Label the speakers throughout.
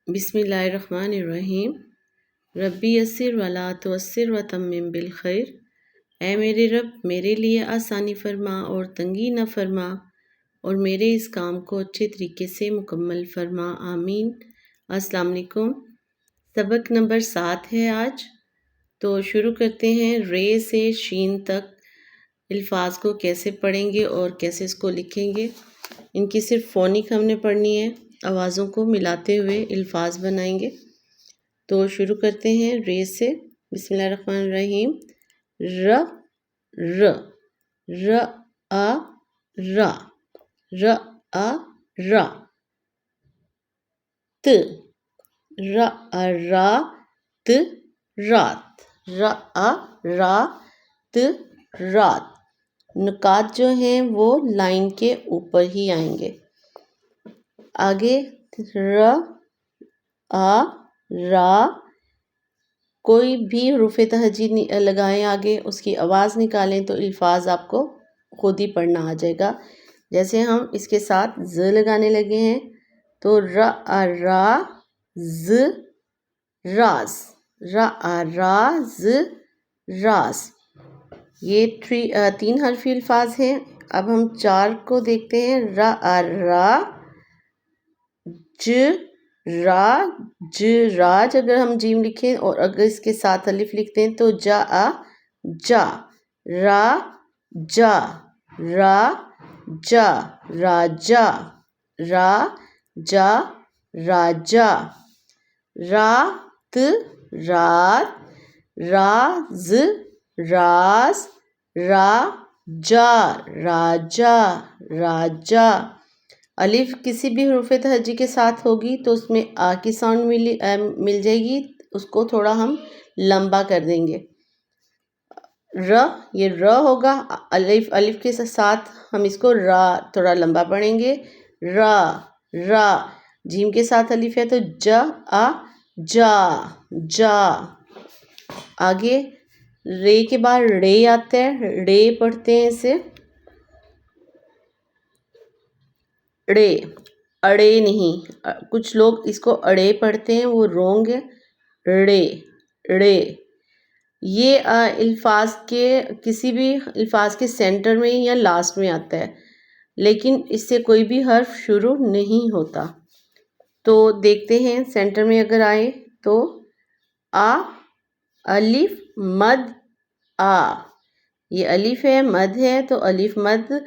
Speaker 1: बिस्मिल्लाहिर्रहमानिर्रहीम। रब्बी यस्सिर वला तुअस्सिर व तम्मिम बिल खैर। ऐ मेरे रब, मेरे लिए आसानी फरमा और तंगी न फरमा, और मेरे इस काम को अच्छे तरीके से मुकम्मल फरमा, आमीन। अस्सलाम वालेकुम। सबक नंबर 7 है आज। तो शुरू करते हैं। रे से शीन तक अल्फाज को कैसे पढ़ेंगे और कैसे इसको लिखेंगे। इनकी सिर्फ फ़ोनिक हमने पढ़नी है, आवाज़ों को मिलाते हुए अल्फाज बनाएंगे। तो शुरू करते हैं रे से। बिस्मिल्लाहिर्रहमानिर्रहीम। र र र आ रा र आ रा। त र आ रा त रात र आ रा त रात। नुकात जो हैं वो लाइन के ऊपर ही आएंगे। आगे र आ रा, कोई भी हुरूफ़ तहजी लगाएं आगे, उसकी आवाज़ निकालें तो अल्फाज आपको खुद ही पढ़ना आ जाएगा। जैसे हम इसके साथ ज़ लगाने लगे हैं तो र आ रा ज़ राज, र आ रा ज़ राज। ये 3 हर्फी अल्फाज हैं। अब हम 4 को देखते हैं। र आ रा ज रा ज राज, अगर हम जीम लिखें और अगर इसके साथ अलिफ लिखते हैं तो जा आ जा। रा जा रा जा राजा, रा जा राजा। रात रात, राज राज, राजा राजा राजा। अलिफ किसी भी हुरूफ़ तहजी के साथ होगी तो उसमें आ की साउंड मिल जाएगी, उसको थोड़ा हम लंबा कर देंगे। र, ये र होगा, अलिफ के साथ हम इसको रा थोड़ा लंबा पढ़ेंगे। रा रा, जीम के साथ अलिफ है तो ज आ जा जा। आगे रे के बाद रे आता है। रे पढ़ते हैं इसे। ड़े, अड़े नहीं, कुछ लोग इसको अड़े पढ़ते हैं, वो रोंग है। ड़े ड़े, ये अल्फाज के किसी भी अल्फाज के सेंटर में या लास्ट में आता है, लेकिन इससे कोई भी हर्फ शुरू नहीं होता। तो देखते हैं सेंटर में अगर आए तो आ, अलिफ मद आ, ये अलिफ है, मद है तो अलिफ मद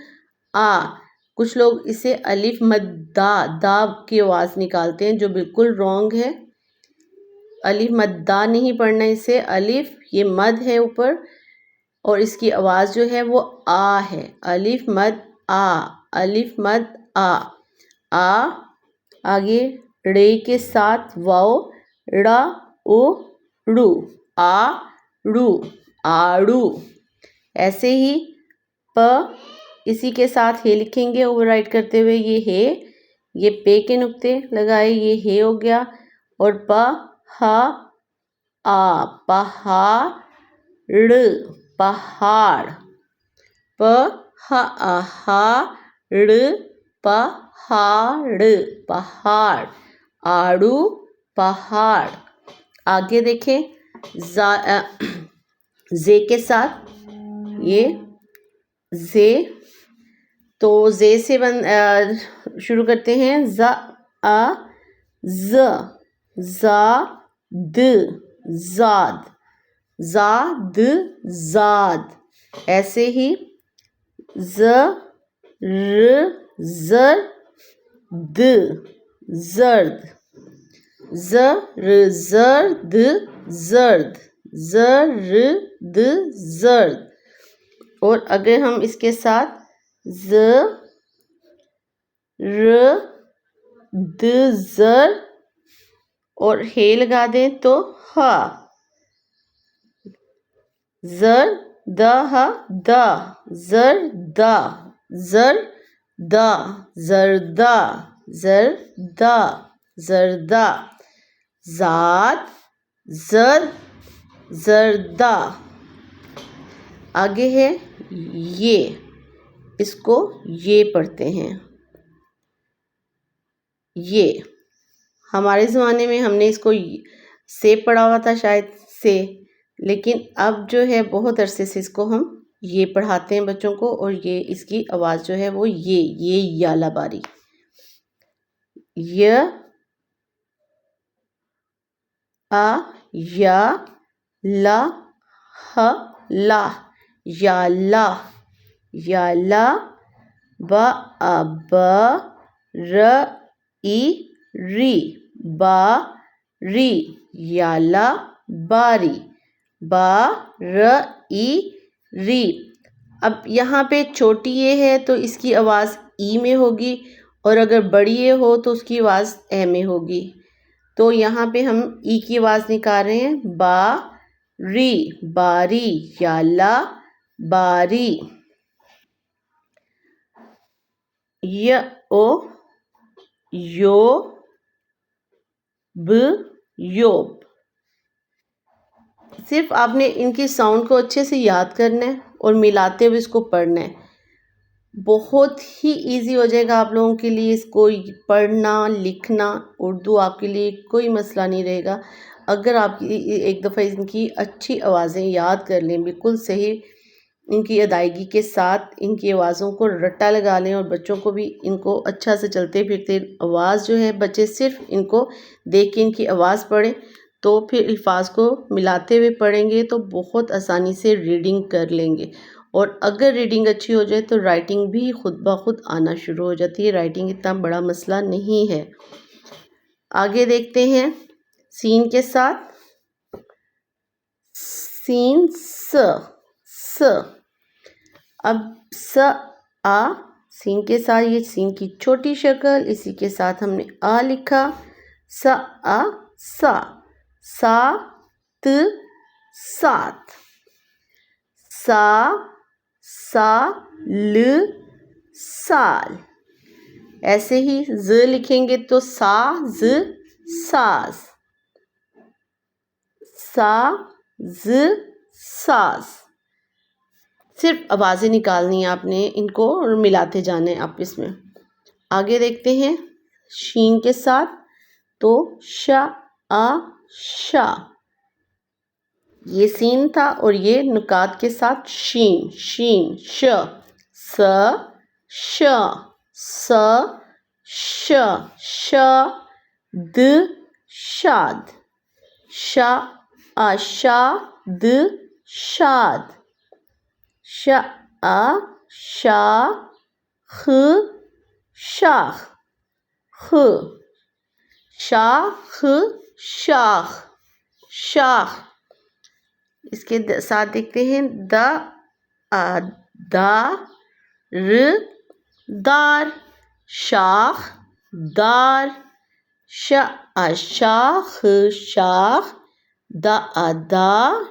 Speaker 1: आ। कुछ लोग इसे अलिफ मद दा, दा की आवाज़ निकालते हैं, जो बिल्कुल रॉन्ग है। अलिफ मद दा नहीं पढ़ना इसे। अलिफ ये मद है ऊपर और इसकी आवाज़ जो है वो आ है। अलिफ मद आ, अलिफ मद आ आ। आगे रे के साथ वाओ, ड़ा ओ ड़ू, आ ड़ू आड़ू। ऐसे ही प, इसी के साथ हे लिखेंगे ओवरराइट करते हुए। ये हे, ये पे के नुक्ते लगाए, ये हे हो गया। और प हा आ, पहाड़ पहाड़। प हा आ हा ड़, पहाड़ पहाड़। आड़ू पहाड़। आगे देखें जे के साथ ये जे, तो जे से शुरू करते हैं। ज आ ज, जा द जाद, जा द जाद। ऐसे ही ज र जर द जर्द, ज र जर द जर्द, ज र द जर्द। और अगर हम इसके साथ ज र द जर और हे लगा दें तो हा, जर द हा दा, जर दा, जर दा, जरदा, जरदा, जरदा। जाद जर, जरदा। आगे है ये, इसको ये पढ़ते हैं। ये हमारे ज़माने में हमने इसको से पढ़ा हुआ था शायद से, लेकिन अब जो है बहुत अरसे से इसको हम ये पढ़ाते हैं बच्चों को, और ये इसकी आवाज़ जो है वो ये यालाबारी, य आ या ला ह ला, याला, याला, ब आ ब र ई री, बा री, याला बारी, बा र ई री। अब यहाँ पे छोटी ए है तो इसकी आवाज़ ई में होगी, और अगर बड़ी ए हो तो उसकी आवाज़ ए में होगी। तो यहाँ पे हम ई की आवाज़ निकाल रहे हैं, बा री, बारी, याला बारी। य ओ यो ब योब। सिर्फ आपने इनकी साउंड को अच्छे से याद करना है और मिलाते हुए इसको पढ़ना है। बहुत ही इजी हो जाएगा आप लोगों के लिए इसको पढ़ना लिखना। उर्दू आपके लिए कोई मसला नहीं रहेगा अगर आप एक दफ़ा इनकी अच्छी आवाज़ें याद कर लें, बिल्कुल सही इनकी अदायगी के साथ इनकी आवाज़ों को रट्टा लगा लें, और बच्चों को भी इनको अच्छा से चलते फिरते आवाज़ जो है बच्चे सिर्फ इनको देख के इनकी आवाज़ पढ़ें, तो फिर अल्फाज को मिलाते हुए पढ़ेंगे तो बहुत आसानी से रीडिंग कर लेंगे। और अगर रीडिंग अच्छी हो जाए तो राइटिंग भी खुद ब खुद आना शुरू हो जाती है। राइटिंग इतना बड़ा मसला नहीं है। आगे देखते हैं सीन के साथ। सीन स। अब स आ, सीन के साथ ये सीन की छोटी शक्ल, इसी के साथ हमने आ लिखा। स आ सा, सात, सात। ल साल। ऐसे ही ज लिखेंगे तो साज, साज, साज। सिर्फ आवाज़ें निकालनी है आपने इनको और मिलाते जाने आपस में। आगे देखते हैं शीन के साथ, तो शा आ शा, ये सीन था और ये नुकात के साथ शीन, शीन, श, स, श, श, द, शाद, शा आशाद, शाद, श आ शा ख, शाख, ख, शाख, शाख, शाख। इसके साथ देखते हैं द आ दा र दार, शाख दार, श शाख शाख, द दार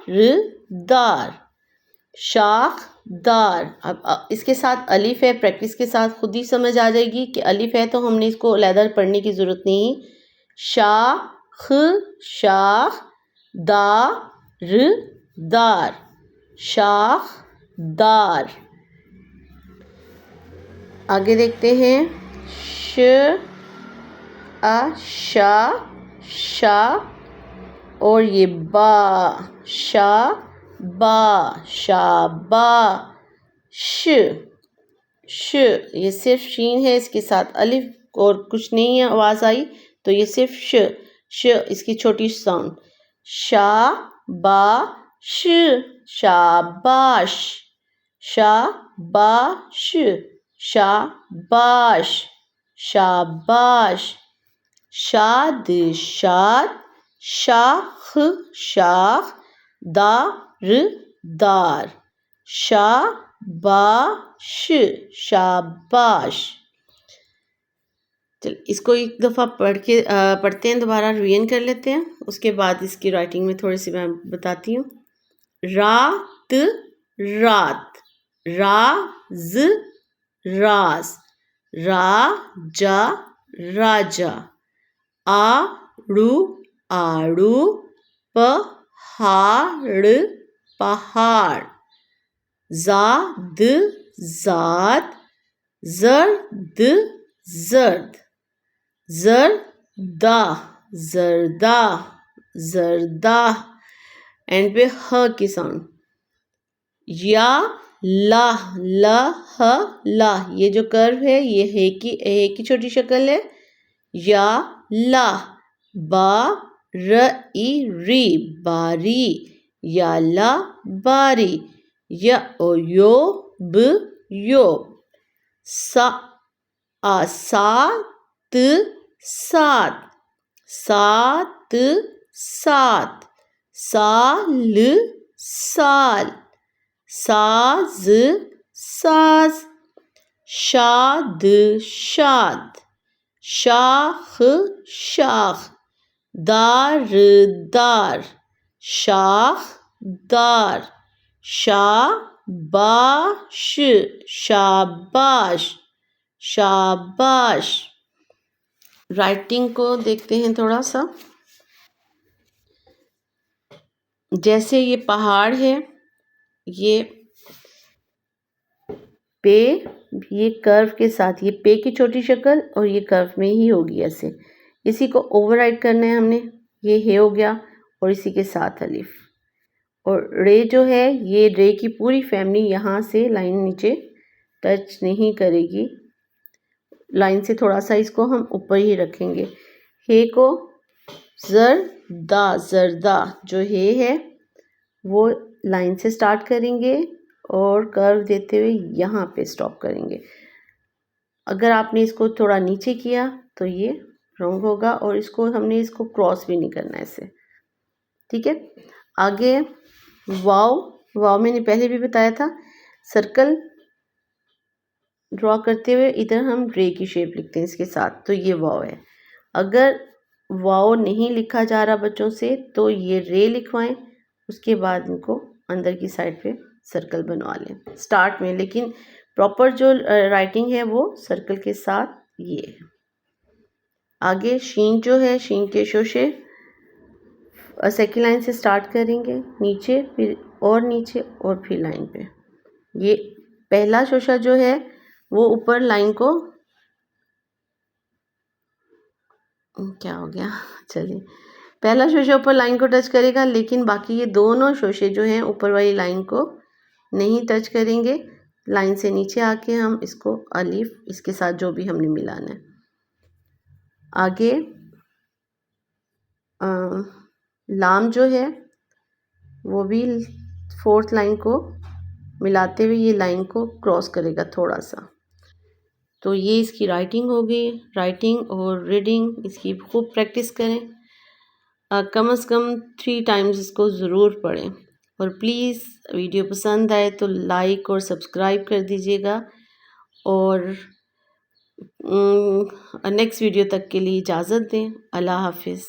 Speaker 1: दार, शाख दार। अब इसके साथ अलिफ है, प्रैक्टिस के साथ खुद ही समझ आ जाएगी कि अलिफ है तो हमने इसको अलहदा पढ़ने की ज़रूरत नहीं। शाख शाख, दार दार, शाख दार। आगे देखते हैं श आ शा शा, और ये बा शा बा, शाबा, श, ये सिर्फ शीन है, इसके साथ अलिफ और कुछ नहीं है आवाज़ आई, तो ये सिर्फ श, इसकी छोटी साउंड। शा बा श, शाबाश, शाबाश, शाबाश, शाबाश, शाद शाद, शाख शाख, दार दार, शाबाश, शाबाश। चल इसको एक दफ़ा पढ़ते हैं, दोबारा रिवीजन कर लेते हैं, उसके बाद इसकी राइटिंग में थोड़ी सी मैं बताती हूँ। रात रात, राज राज, राजा राजा, आड़ू आड़ू, पहाड़ पहाड़, ज़ाद ज़ाद, ज़र्द ज़र्द, ज़र्द दा, जरदा, जरदा। एंड पे ह की साउंड। या, ला, ल, ह, ला। ये जो कर्व है ये हे की छोटी शक्ल है। या, ला। बा, र, ई, री, बारी। या, ला, बारी। य, ओ, यो, ब, यो। सा, आ, सात, सात। सात, सात। साल, साल। साज, साज। शाद, शाद। शाख, शाख। दार, दार। शाख, दार। शाबाश, शाबाश। शाबाश। राइटिंग को देखते हैं थोड़ा सा। जैसे ये पहाड़ है, ये पे, ये कर्व के साथ, ये पे की छोटी शक्ल और ये कर्व में ही होगी ऐसे। इसी को ओवरराइड करना है हमने। ये हे हो गया और इसी के साथ अलिफ। और रे जो है, ये रे की पूरी फैमिली यहाँ से लाइन नीचे टच नहीं करेगी। लाइन से थोड़ा सा इसको हम ऊपर ही रखेंगे। हे को जरदा, जरदा। जो हे है वो लाइन से स्टार्ट करेंगे और कर्व देते हुए यहाँ पे स्टॉप करेंगे। अगर आपने इसको थोड़ा नीचे किया तो ये रॉन्ग होगा और इसको क्रॉस भी नहीं करना है ऐसे। ठीक है। आगे वाव। वाव मैंने पहले भी बताया था। सर्कल ड्रॉ करते हुए इधर हम रे की शेप लिखते हैं इसके साथ, तो ये वाव है। अगर वाव नहीं लिखा जा रहा बच्चों से तो ये रे लिखवाएं, उसके बाद इनको अंदर की साइड पे सर्कल बनवा लें स्टार्ट में। लेकिन प्रॉपर जो राइटिंग है वो सर्कल के साथ ये है। आगे शीन जो है, शीन के शोशे सेकेंड लाइन से स्टार्ट करेंगे, नीचे और फिर लाइन पे। ये पहला शोशा जो है वो ऊपर लाइन को, क्या हो गया, चलिए, पहला शोशा ऊपर लाइन को टच करेगा, लेकिन बाकी ये दोनों शोशे जो हैं ऊपर वाली लाइन को नहीं टच करेंगे। लाइन से नीचे आके हम इसको अलिफ, इसके साथ जो भी हमने मिलाना है। आगे लाम जो है वो भी फोर्थ लाइन को मिलाते हुए ये लाइन को क्रॉस करेगा थोड़ा सा। तो ये इसकी राइटिंग हो गई। राइटिंग और रीडिंग इसकी खूब प्रैक्टिस करें। कम से कम 3 टाइम्स इसको ज़रूर पढ़ें। और प्लीज़ वीडियो पसंद आए तो लाइक और सब्सक्राइब कर दीजिएगा। और नेक्स्ट वीडियो तक के लिए इजाज़त दें। अल्लाह हाफिज़।